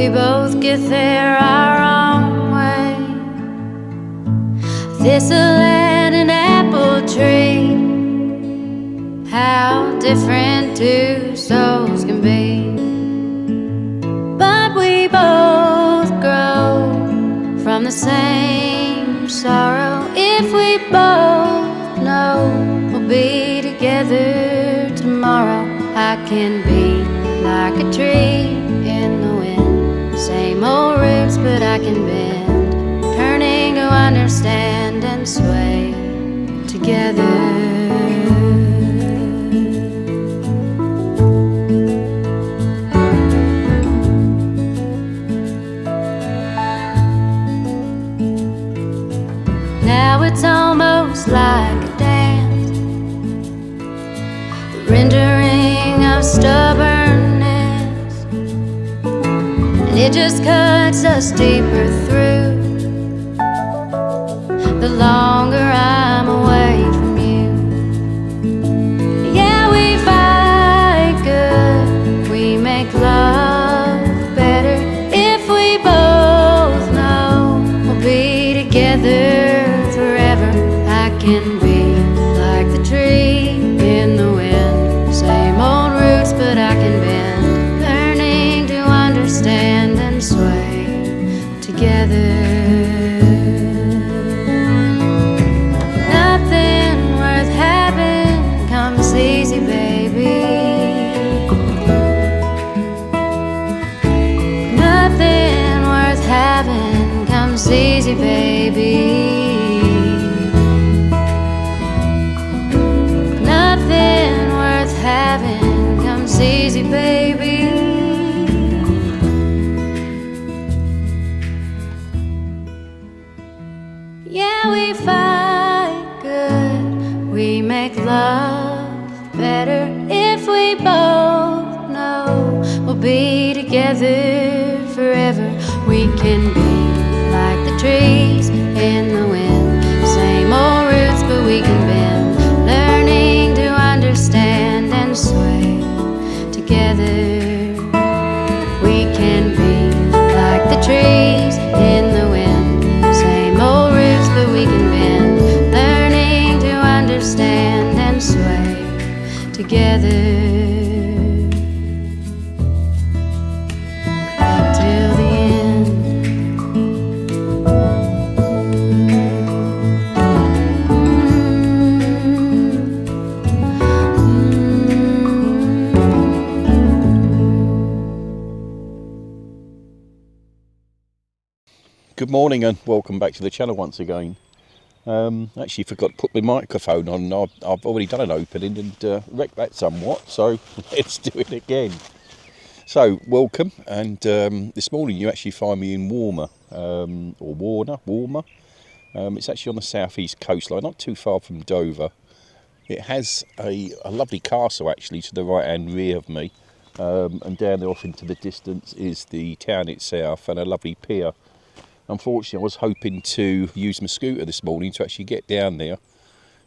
we both get there our own way. Thistle and an apple tree, how different two souls can be. But we both grow from the same sorrow. If we both know we'll be together tomorrow, I can be like a tree in the wind, same old roots but I can bend, turning to understand and sway together. Now it's almost like a dance, the rendering of stubbornness, and it just cuts us deeper through the longer I'm away from you. Yeah, we fight good, we make love better if we both know we'll be together. I can be like the tree in the wind, same old roots but I can bend, learning to understand and sway together. Nothing worth having comes easy, baby. Nothing worth having comes easy, baby. Having comes easy, baby. Yeah, we fight good, we make love better if we both know we'll be together forever. We can be like the trees in the wind, same old roots but we can bend, learning to understand and sway together. We can be like the trees in the wind, same old roots but we can bend, learning to understand and sway together. Till the end. Good morning and welcome back to the channel once again. Actually forgot to put my microphone on. I've already done an opening and wrecked that somewhat, so let's do it again. So welcome, and this morning you actually find me in Walmer, or Walmer. It's actually on the southeast coastline, not too far from Dover. It has a lovely castle actually to the right hand rear of me, and down there off into the distance is the town itself and a lovely pier. Unfortunately, I was hoping to use my scooter this morning to actually get down there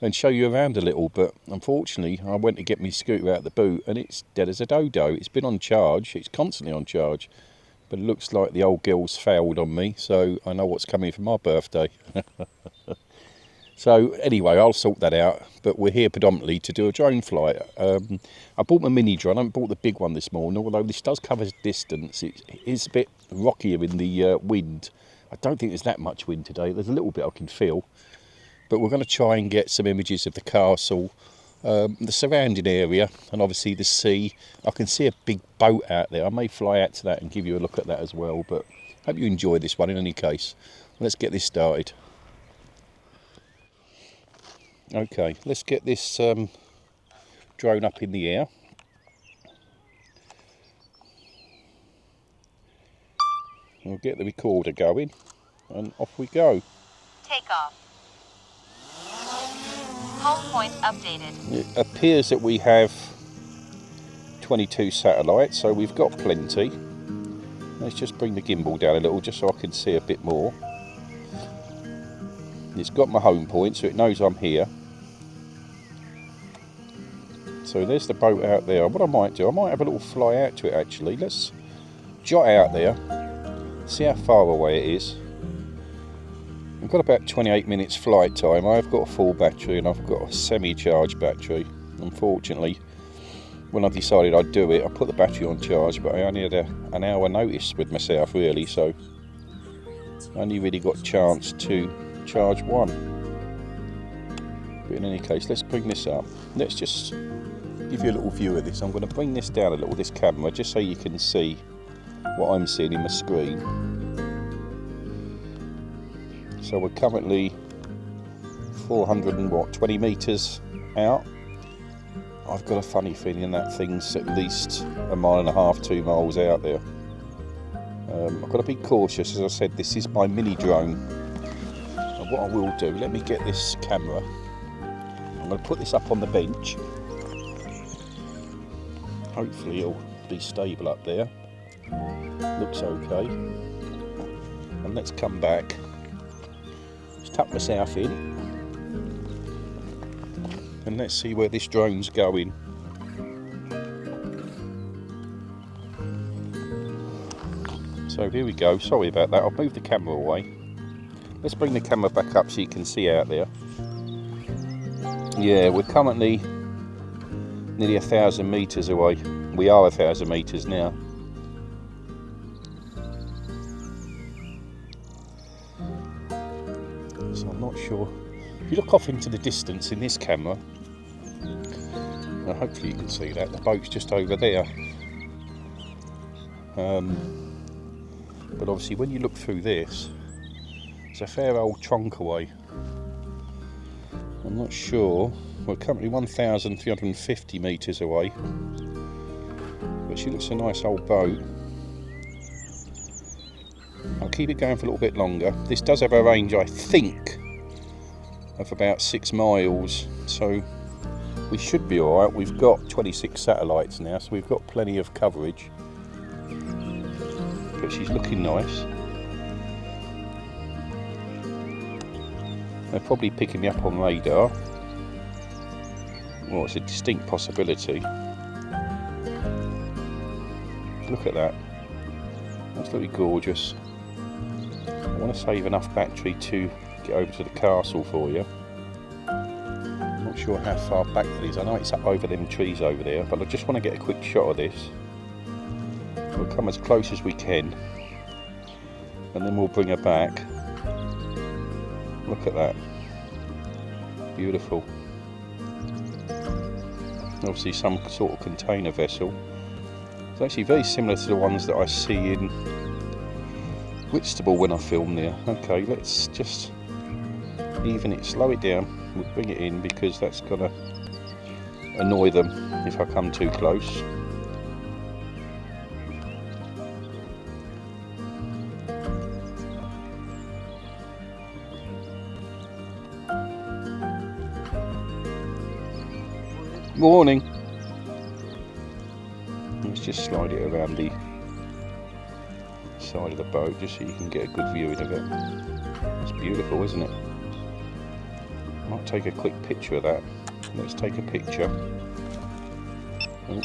and show you around a little, but unfortunately I went to get my scooter out the boot and it's dead as a dodo. It's been on charge, it's constantly on charge, but it looks like the old girl's failed on me, so I know what's coming for my birthday. So anyway, I'll sort that out, but we're here predominantly to do a drone flight. I bought my mini drone, I haven't bought the big one this morning, although this does cover distance. It is a bit rockier in the wind. I don't think there's that much wind today. There's a little bit I can feel. But we're going to try and get some images of the castle, the surrounding area, and obviously the sea. I can see a big boat out there. I may fly out to that and give you a look at that as well. But hope you enjoy this one in any case. Let's get this started. Okay, let's get this drone up in the air. We'll get the recorder going and off we go. Take off. Home point updated. It appears that we have 22 satellites, so we've got plenty. Let's just bring the gimbal down a little just so I can see a bit more. It's got my home point, so it knows I'm here. So there's the boat out there. What I might do, I might have a little fly out to it actually. Let's jot out there. see how far away it is. I've got about 28 minutes flight time. I've got a full battery and I've got a semi-charged battery. Unfortunately, when I decided I'd do it, I put the battery on charge, but I only had an hour notice with myself really, so I only really got a chance to charge one. But in any case, let's bring this up. Let's just give you a little view of this. I'm going to bring this down a little, this camera, just so you can see what I'm seeing in the screen. So we're currently 420 metres out. I've got a funny feeling that thing's at least 1.5 miles, 2 miles out there. I've got to be cautious. As I said, this is my mini drone. And what I will do, let me get this camera. I'm going to put this up on the bench. Hopefully it'll be stable up there. Looks okay. And let's come back. Just tuck myself in. And let's see where this drone's going. So here we go. Sorry about that. I'll move the camera away. Let's bring the camera back up so you can see out there. Yeah, we're currently nearly 1,000 metres away. We are 1,000 metres now. So I'm not sure. If you look off into the distance in this camera, hopefully you can see that, the boat's just over there. But obviously when you look through this, it's a fair old trunk away. I'm not sure. We're currently 1,350 metres away. But she looks a nice old boat. I'll keep it going for a little bit longer. This does have a range, I think, of about 6 miles. So we should be alright. We've got 26 satellites now, so we've got plenty of coverage. But she's looking nice. They're probably picking me up on radar. Well, it's a distinct possibility. Look at that. Absolutely gorgeous. I want to save enough battery to get over to the castle for you. I'm not sure how far back that is. I know it's up over them trees over there, but I just want to get a quick shot of this. We'll come as close as we can, and then we'll bring her back. Look at that. Beautiful. Obviously some sort of container vessel. It's actually very similar to the ones that I see in Whitstable when I film there. Okay, let's just even it, slow it down. We'll bring it in because that's gonna annoy them if I come too close. Morning. Let's just slide it around the side of the boat just so you can get a good view of it. It's beautiful, isn't it? Might take a quick picture of that. Let's take a picture. Oh.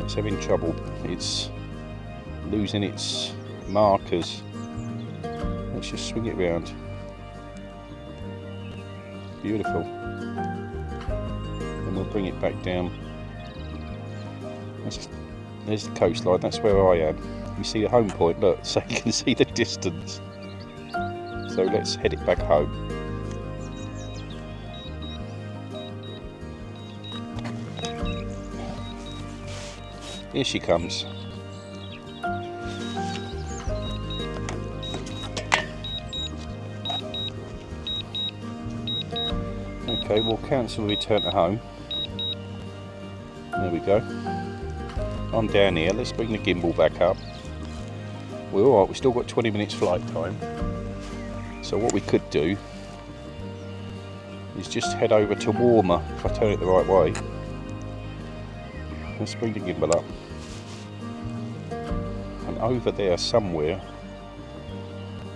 It's having trouble. It's losing its markers. Let's just swing it round. Beautiful. And we'll bring it back down. There's the coastline, that's where I am. You see the home point, look, so you can see the distance. So let's head it back home. Here she comes. Okay, we'll cancel the return to home. There we go. I'm down here, let's bring the gimbal back up. We're alright, we've still got 20 minutes flight time. So what we could do is just head over to Walmer, if I turn it the right way. Let's bring the gimbal up. And over there somewhere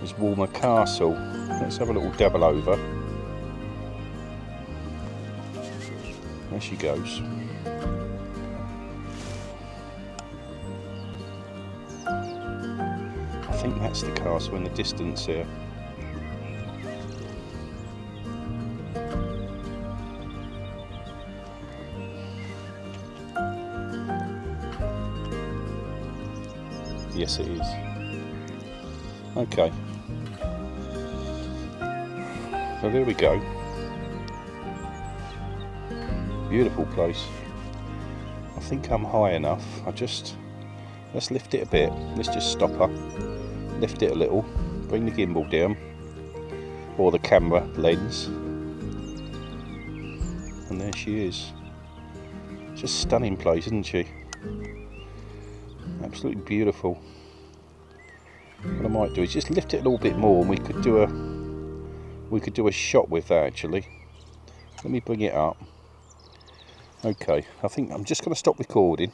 is Walmer Castle. Let's have a little dabble over. There she goes. think that's the castle in the distance here. Yes, it is. Okay. So there we go. Beautiful place. I think I'm high enough. Let's lift it a bit. Let's just stop her. Lift it a little. Bring the gimbal down. Or the camera lens. And there she is. Just stunning place, isn't she? Absolutely beautiful. What I might do is just lift it a little bit more, and we could do a shot with that actually. Let me bring it up. Okay, I think I'm just going to stop recording.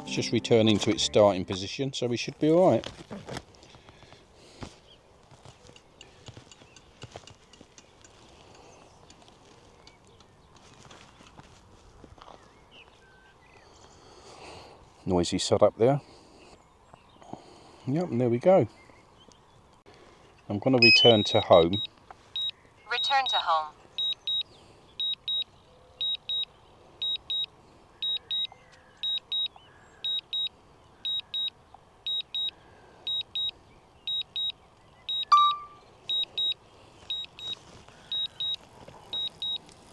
Just returning to its starting position, so we should be alright. Noisy sod up there. Yep, and there we go. I'm going to return to home. Return to home.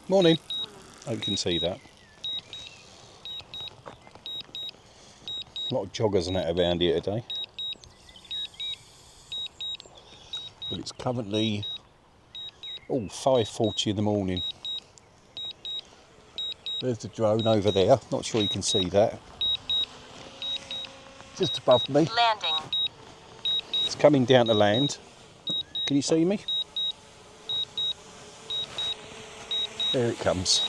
Morning. Hope you can see that. A lot of joggers and that around here today. But it's currently 5:40 in the morning. There's the drone over there. Not sure you can see that. Just above me. Landing. It's coming down to land. Can you see me? There it comes.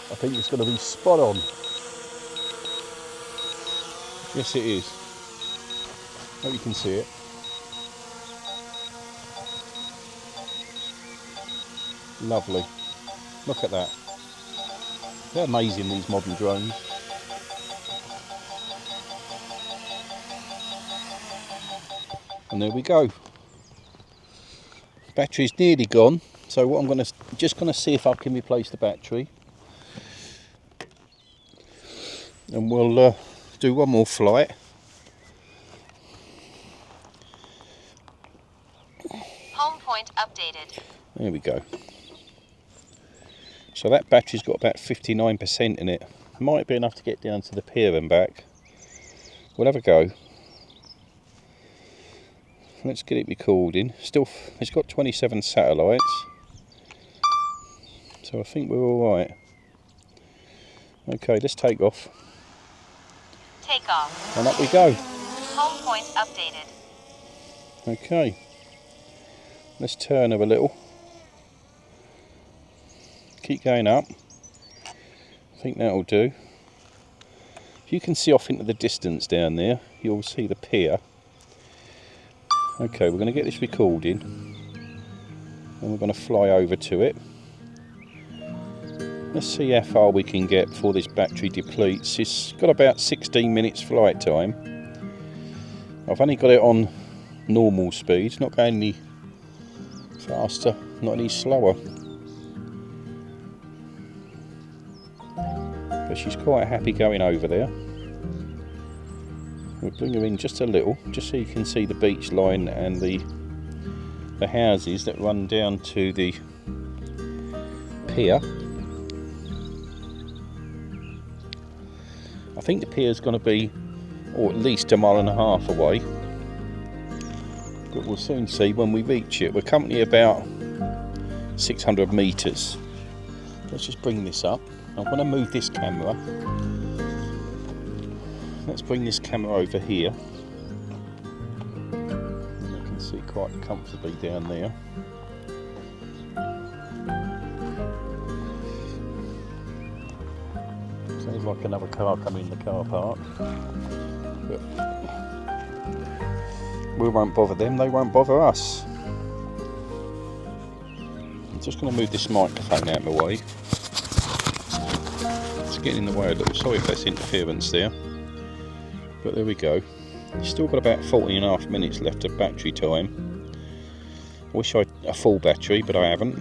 I think it's going to be spot on. Yes, it is. Hope you can see it. Lovely. Look at that. They're amazing, these modern drones. And there we go. Battery's nearly gone. So what I'm just going to see if I can replace the battery. and we'll do one more flight. Home point updated. There we go. So that battery's got about 59% in it. Might be enough to get down to the pier and back. We'll have a go. Let's get it recording. Still, it's got 27 satellites, so I think we're all right. Okay, let's take off. Take off. And up we go. Home point updated. Okay. Let's turn her a little. Keep going up. I think that'll do. If you can see off into the distance down there, you'll see the pier. Okay, we're going to get this recording, and we're going to fly over to it. Let's see how far we can get before this battery depletes. It's got about 16 minutes flight time. I've only got it on normal speed, not going any faster, not any slower. But she's quite happy going over there. We'll bring her in just a little, just so you can see the beach line and the houses that run down to the pier. I think the pier's going to be, or at least 1.5 miles away. But we'll soon see when we reach it. We're currently about 600 metres. Let's just bring this up. I'm going to move this camera. Let's bring this camera over here. You can see quite comfortably down there. Sounds like another car coming in the car park. But we won't bother them, they won't bother us. I'm just going to move this microphone out of my way. It's getting in the way a little, sorry if that's interference there. But there we go. Still got about 14.5 minutes left of battery time. I wish I had a full battery, but I haven't.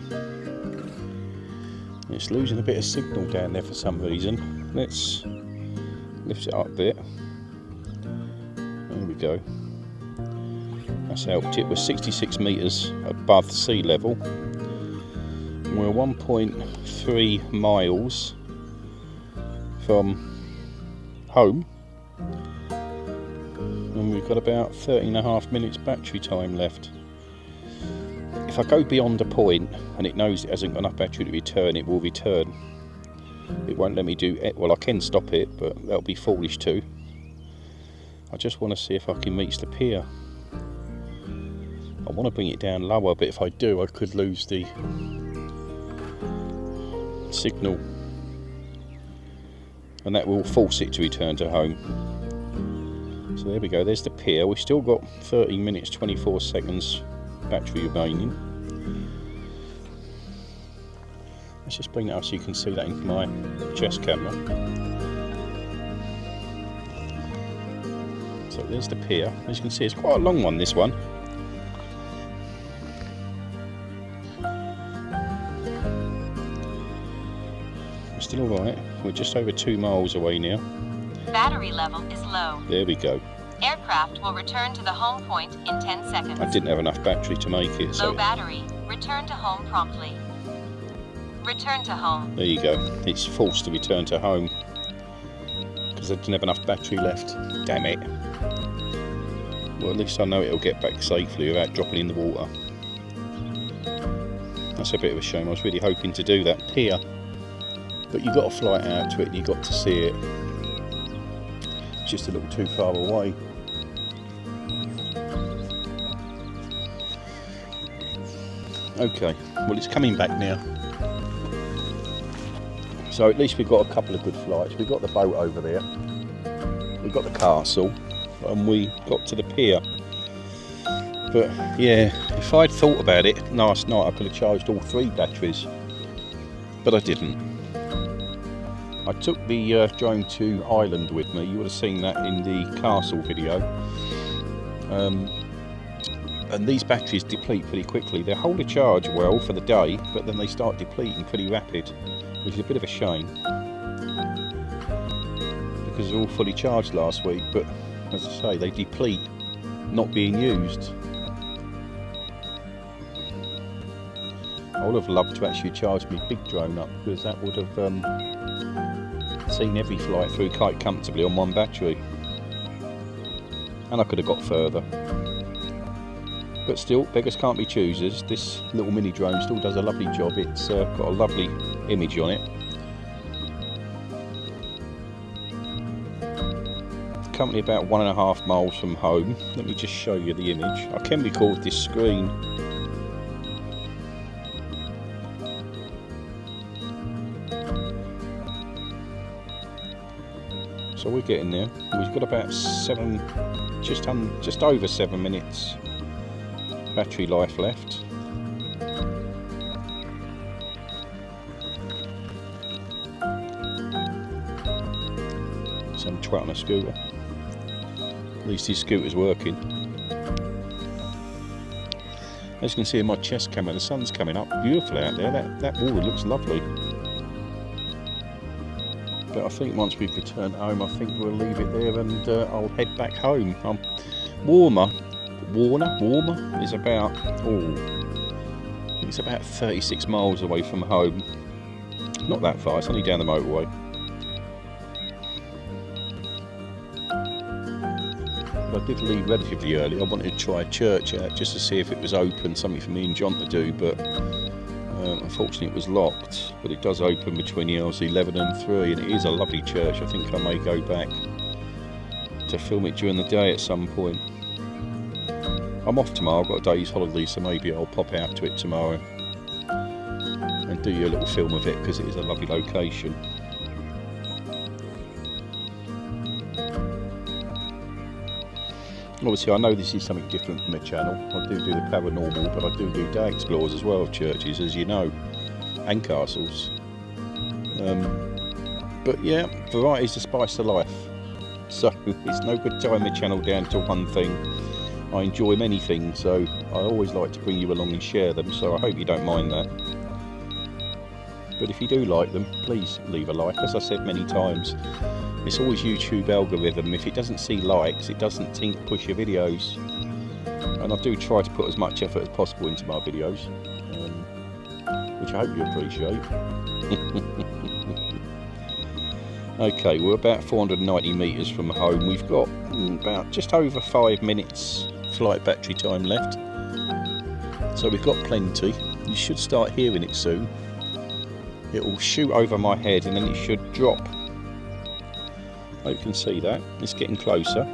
It's losing a bit of signal down there for some reason. Let's lift it up a bit. There we go. That's helped it. We're 66 metres above sea level. We're 1.3 miles from home. And we've got about 13.5 minutes battery time left. If I go beyond a point and it knows it hasn't got enough battery to return, it will return. It won't let me do it. Well, I can stop it, but that'll be foolish too. I just want to see if I can reach the pier. I want to bring it down lower, but if I do, I could lose the signal, and that will force it to return to home. So there we go, there's the pier. We've still got 13 minutes 24 seconds battery remaining. Let's just bring that up so you can see that in my chest camera. So there's the pier. As you can see, it's quite a long one, this one. We're still alright. We're just over 2 miles away now. Battery level is low. There we go. Aircraft will return to the home point in 10 seconds. I didn't have enough battery to make it. Low battery. Return to home promptly. Return to home. There you go. It's forced to return to home because I didn't have enough battery left. Damn it. Well, at least I know it'll get back safely without dropping in the water. That's a bit of a shame. I was really hoping to do that pier, but you got to fly out to it and you got to see it. It's just a little too far away. Okay, well, it's coming back now. So at least we've got a couple of good flights. We've got the boat over there, we've got the castle, and we got to the pier. But yeah, if I'd thought about it last night, I could have charged all 3 batteries, but I didn't. I took the drone to Ireland with me. You would have seen that in the castle video. And these batteries deplete pretty quickly. They hold a charge well for the day, but then they start depleting pretty rapid, which is a bit of a shame. because they're all fully charged last week, but as I say, they deplete not being used. I would have loved to actually charge my big drone up, because that would have seen every flight through quite comfortably on one battery, and I could have got further. But still, beggars can't be choosers. This little mini drone still does a lovely job. It's got a lovely image on it. Currently about 1.5 miles from home. Let me just show you the image. I can record this screen. So we're getting there. We've got about just over 7 minutes battery life left. Some twat on a scooter. At least his scooter's working. As you can see in my chest camera, the sun's coming up beautiful out there. That water looks lovely. But I think once we've returned home, I think we'll leave it there, and I'll head back home. Walmer is about, it's about 36 miles away from home. Not that far, it's only down the motorway. But I did leave relatively early. I wanted to try a church out just to see if it was open, something for me and John to do, but unfortunately it was locked. But it does open between the hours 11 and 3, and it is a lovely church. I think I may go back to film it during the day at some point. I'm off tomorrow, I've got a day's holiday, so maybe I'll pop out to it tomorrow and do you a little film of it, because it is a lovely location. Obviously I know this is something different from my channel. I do the paranormal, but I do day explorers as well of churches, as you know, and castles. But yeah, variety's the spice of life. So it's no good tying my channel down to one thing. I enjoy many things, so I always like to bring you along and share them, so I hope you don't mind that. But if you do like them, please leave a like. As I said many times, it's always YouTube algorithm. If it doesn't see likes, it doesn't push your videos. And I do try to put as much effort as possible into my videos, which I hope you appreciate. Okay, we're about 490 metres from home. We've got about just over 5 minutes flight battery time left. So we've got plenty. You should start hearing it soon. It will shoot over my head and then it should drop. Hope you can see that. It's getting closer.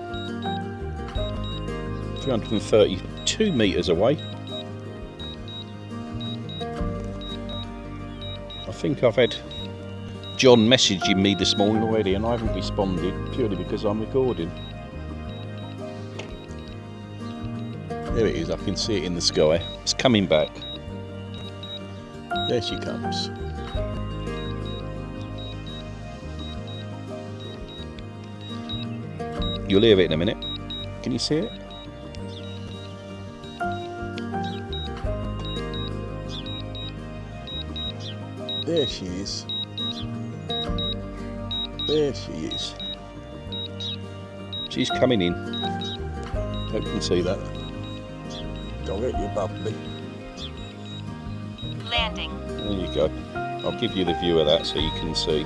332 metres away. I think I've had John messaging me this morning already, and I haven't responded purely because I'm recording. There it is, I can see it in the sky. It's coming back. There she comes. You'll hear it in a minute. Can you see it? There she is. There she is. She's coming in. Hope you can see that. Don't get you above me. Landing. There you go. I'll give you the view of that so you can see.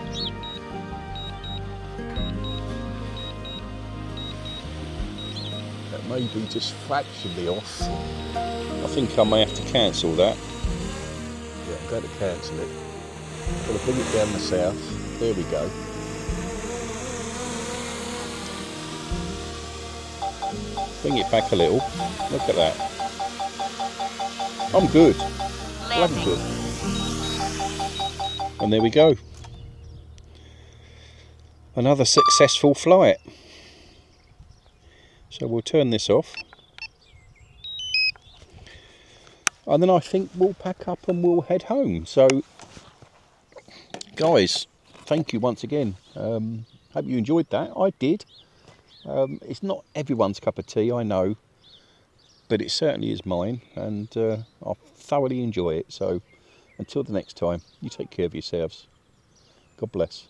That may be just fractionally off. I think I may have to cancel that. Yeah, I'm going to cancel it. I'm going to bring it down the south. There we go. Bring it back a little. Look at that. I'm good. I'm good. And there we go. Another successful flight. So we'll turn this off. And then I think we'll pack up and we'll head home. So, guys, thank you once again. Hope you enjoyed that. I did. It's not everyone's cup of tea, I know, but it certainly is mine, and I thoroughly enjoy it. So until the next time, you take care of yourselves. God bless.